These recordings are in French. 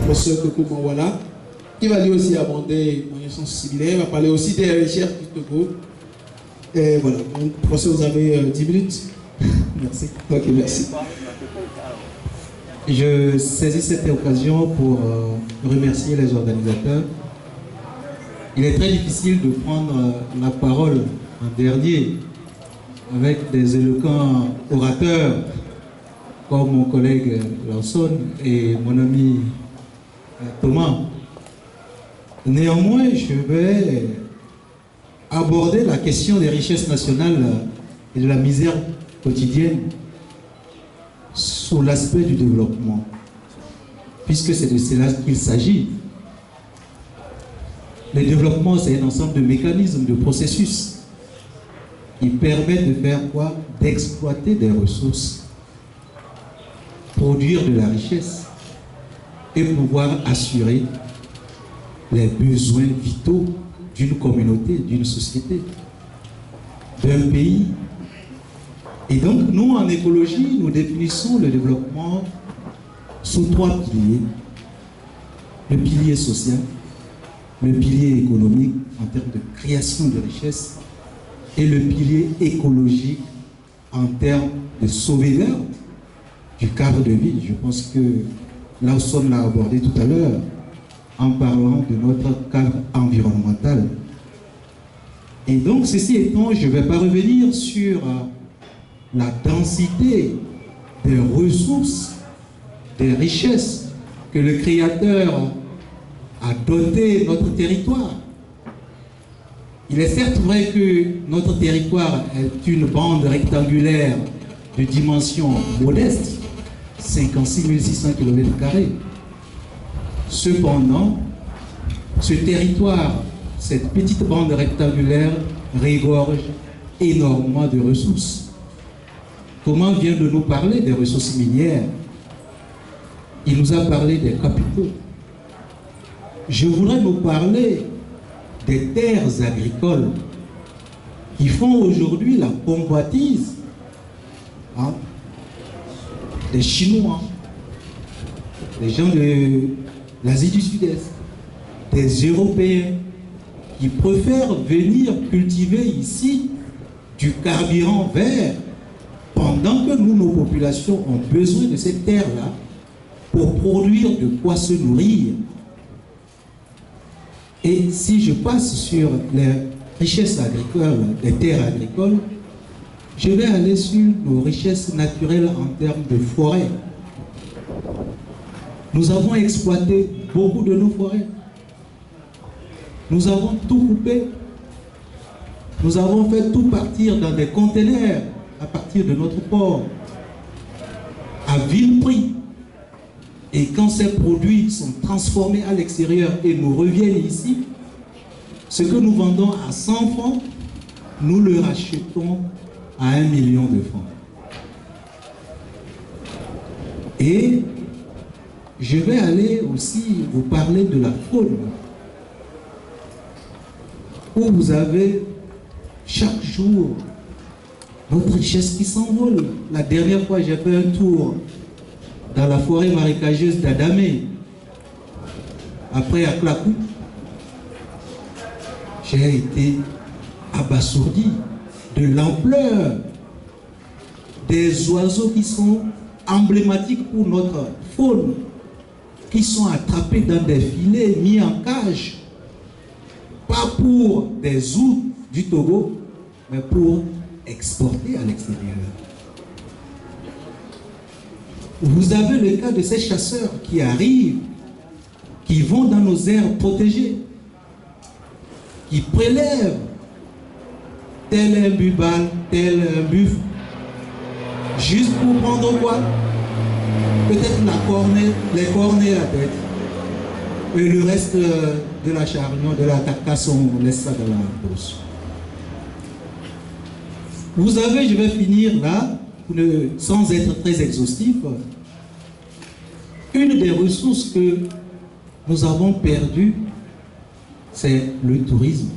professeur Coco Mawala, qui va lui aussi aborder une sens similaire, il va parler aussi des recherches du Togo. Et voilà, donc professeur, vous avez 10 minutes. Merci. Ok, merci. Je saisis cette occasion pour remercier les organisateurs. Il est très difficile de prendre la parole en dernier avec des éloquents orateurs comme mon collègue Lawson et mon ami Thomas. Néanmoins, je vais aborder la question des richesses nationales et de la misère quotidienne sous l'aspect du développement, puisque c'est de cela qu'il s'agit. Le développement, c'est un ensemble de mécanismes, de processus qui permettent de faire quoi? D'exploiter des ressources, produire de la richesse et pouvoir assurer les besoins vitaux d'une communauté, d'une société, d'un pays. Et donc, nous, en écologie, nous définissons le développement sous 3 piliers. Le pilier social, le pilier économique en termes de création de richesses et le pilier écologique en termes de sauvegarde du cadre de vie. Je pense que Lawson l'a abordé tout à l'heure en parlant de notre cadre environnemental. Et donc, ceci étant, je ne vais pas revenir sur la densité des ressources, des richesses que le Créateur a doté notre territoire. Il est certes vrai que notre territoire est une bande rectangulaire de dimension modeste, 56 600 km². Cependant, ce territoire, cette petite bande rectangulaire, regorge énormément de ressources. Comment vient de nous parler des ressources minières? Il nous a parlé des capitaux. Je voudrais nous parler des terres agricoles qui font aujourd'hui la convoitise des Chinois, des gens de l'Asie du Sud-Est, des Européens qui préfèrent venir cultiver ici du carburant vert pendant que nous, nos populations, ont besoin de cette terre-là pour produire de quoi se nourrir. Et si je passe sur les richesses agricoles, les terres agricoles, je vais aller sur nos richesses naturelles en termes de forêts. Nous avons exploité beaucoup de nos forêts. Nous avons tout coupé. Nous avons fait tout partir dans des conteneurs à partir de notre port, à vil prix. Et quand ces produits sont transformés à l'extérieur et nous reviennent ici, ce que nous vendons à 100 francs, nous le rachetons à 1 million de francs. Et je vais aller aussi vous parler de la faune, où vous avez chaque jour notre richesse qui s'envole. La dernière fois, j'ai fait un tour dans la forêt marécageuse d'Adamé, après à Klakou. J'ai été abasourdi de l'ampleur des oiseaux qui sont emblématiques pour notre faune, qui sont attrapés dans des filets, mis en cage, pas pour des zoos du Togo, mais pour exporter à l'extérieur. Vous avez le cas de ces chasseurs qui arrivent, qui vont dans nos aires protégées, qui prélèvent tel un bubal, tel un buffle, juste pour prendre quoi? Peut-être les cornets à la tête. Et le reste de la chariot, de la carcasse, on laisse ça dans la bourse. Vous avez, je vais finir là, sans être très exhaustif, une des ressources que nous avons perdues, c'est le tourisme.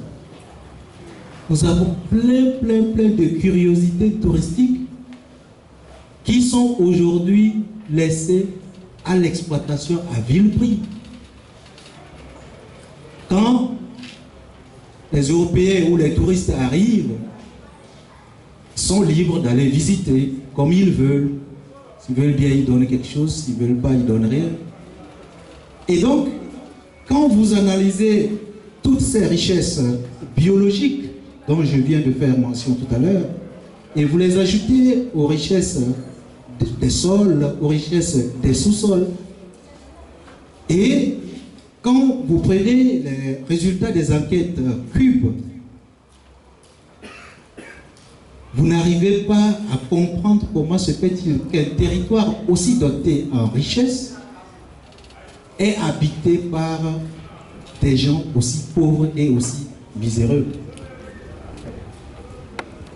Nous avons plein de curiosités touristiques qui sont aujourd'hui laissées à l'exploitation à vil prix. quand les Européens ou les touristes arrivent, sont libres d'aller visiter comme ils veulent. S'ils veulent bien, ils donnent quelque chose. S'ils ne veulent pas, ils ne donnent rien. Et donc, quand vous analysez toutes ces richesses biologiques dont je viens de faire mention tout à l'heure, et vous les ajoutez aux richesses des sols, aux richesses des sous-sols, et quand vous prenez les résultats des enquêtes Cube, vous n'arrivez pas à comprendre comment se fait-il qu'un territoire aussi doté en richesse est habité par des gens aussi pauvres et aussi miséreux.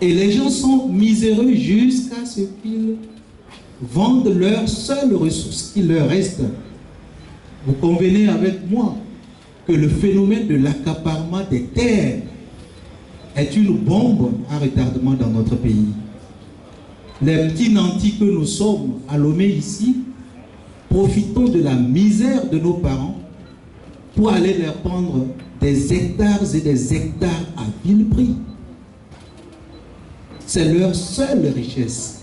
Et les gens sont miséreux jusqu'à ce qu'ils vendent leurs seules ressources qui leur restent. Vous convenez avec moi que le phénomène de l'accaparement des terres est une bombe à retardement dans notre pays. Les petits nantis que nous sommes à Lomé ici, profitons de la misère de nos parents pour aller leur prendre des hectares et des hectares à vil prix. C'est leur seule richesse.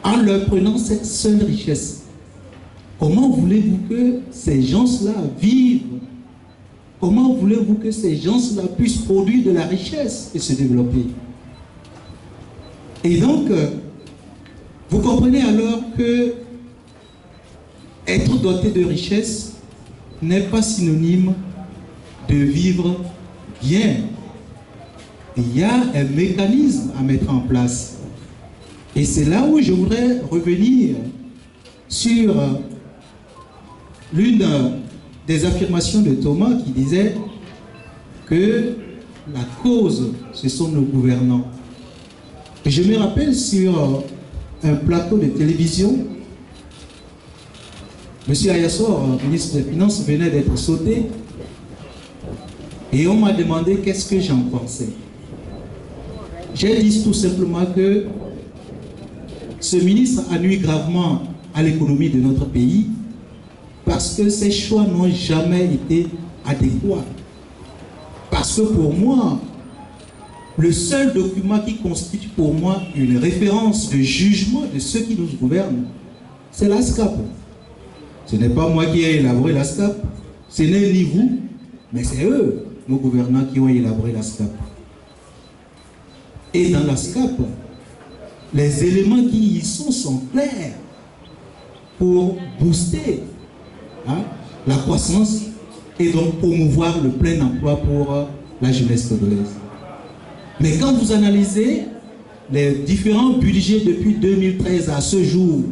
En leur prenant cette seule richesse, comment voulez-vous que ces gens-là vivent? Comment voulez-vous que ces gens-là puissent produire de la richesse et se développer? Et donc, vous comprenez alors que être doté de richesse n'est pas synonyme de vivre bien. Il y a un mécanisme à mettre en place. Et c'est là où je voudrais revenir sur l'une des affirmations de Thomas qui disait que la cause, ce sont nos gouvernants. Et je me rappelle sur un plateau de télévision, M. Ayassor, ministre des Finances, venait d'être sauté et on m'a demandé qu'est-ce que j'en pensais. J'ai dit tout simplement que ce ministre a nui gravement à l'économie de notre pays parce que ses choix n'ont jamais été adéquats. Parce que pour moi, le seul document qui constitue pour moi une référence de jugement de ceux qui nous gouvernent, c'est l'ASCAP. Ce n'est pas moi qui ai élaboré l'ASCAP, ce n'est ni vous, mais c'est eux, nos gouvernants, qui ont élaboré l'ASCAP. Et dans l'ASCAP, les éléments qui y sont clairs pour booster la croissance et donc promouvoir le plein emploi pour la jeunesse congolaise. Mais quand vous analysez les différents budgets depuis 2013 à ce jour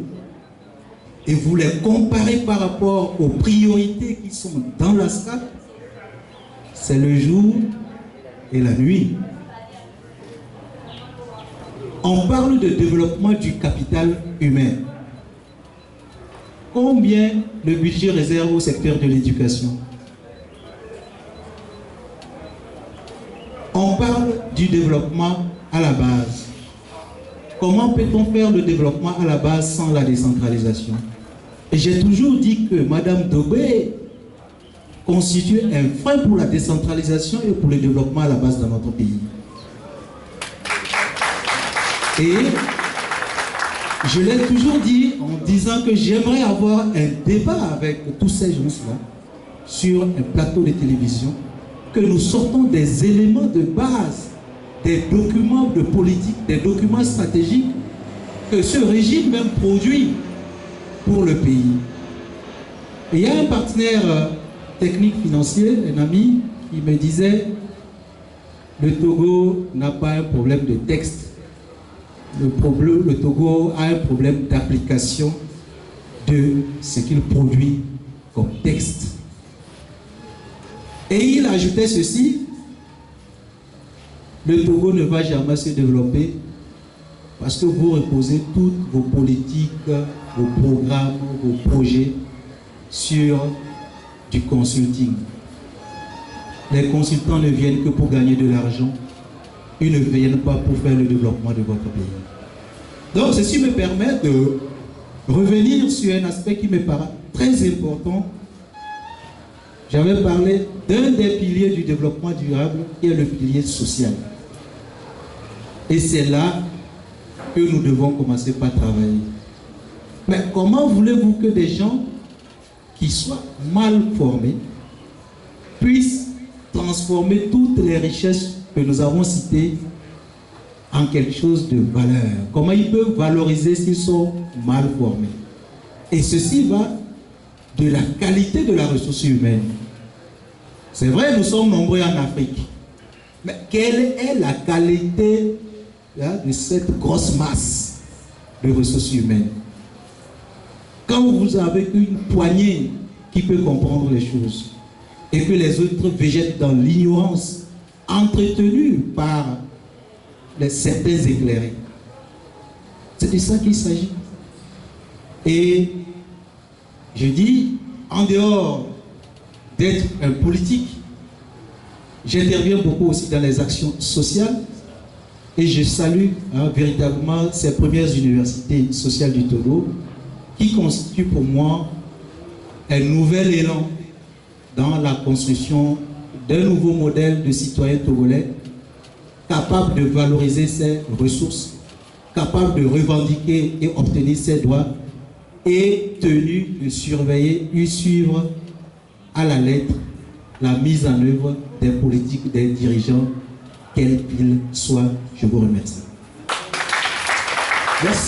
et vous les comparez par rapport aux priorités qui sont dans l'ASCAP, c'est le jour et la nuit. On parle de développement du capital humain. Combien le budget réserve au secteur de l'éducation? On parle du développement à la base. Comment peut-on faire le développement à la base sans la décentralisation? Et j'ai toujours dit que Mme Dobé constitue un frein pour la décentralisation et pour le développement à la base dans notre pays. Et je l'ai toujours dit en disant que j'aimerais avoir un débat avec tous ces gens-là sur un plateau de télévision, que nous sortons des éléments de base, des documents de politique, des documents stratégiques que ce régime même produit pour le pays. Et il y a un partenaire technique financier, un ami, qui me disait le Togo n'a pas un problème de texte. Le Togo a un problème d'application de ce qu'il produit comme texte. Et il ajoutait ceci: le Togo ne va jamais se développer parce que vous reposez toutes vos politiques, vos programmes, vos projets sur du consulting. Les consultants ne viennent que pour gagner de l'argent. Ils ne viennent pas pour faire le développement de votre pays. Donc, ceci me permet de revenir sur un aspect qui me paraît très important j'avais parlé d'un des piliers du développement durable qui est le pilier social. Et c'est là que nous devons commencer par travailler. Mais comment voulez-vous que des gens qui soient mal formés puissent transformer toutes les richesses que nous avons citées en quelque chose de valeur? Comment ils peuvent valoriser s'ils sont mal formés? Et ceci va de la qualité de la ressource humaine. C'est vrai, nous sommes nombreux en Afrique. Mais quelle est la qualité de cette grosse masse de ressources humaines? Quand vous avez une poignée qui peut comprendre les choses et que les autres végètent dans l'ignorance entretenue par certains éclairés, c'est de ça qu'il s'agit. Et je dis, en dehors d'être un politique, j'interviens beaucoup aussi dans les actions sociales et je salue véritablement ces premières universités sociales du Togo qui constituent pour moi un nouvel élan dans la construction d'un nouveau modèle de citoyen togolais capable de valoriser ses ressources, capable de revendiquer et obtenir ses droits et tenu de surveiller et suivre à la lettre la mise en œuvre des politiques des dirigeants, quels qu'ils soient. Je vous remercie. Merci.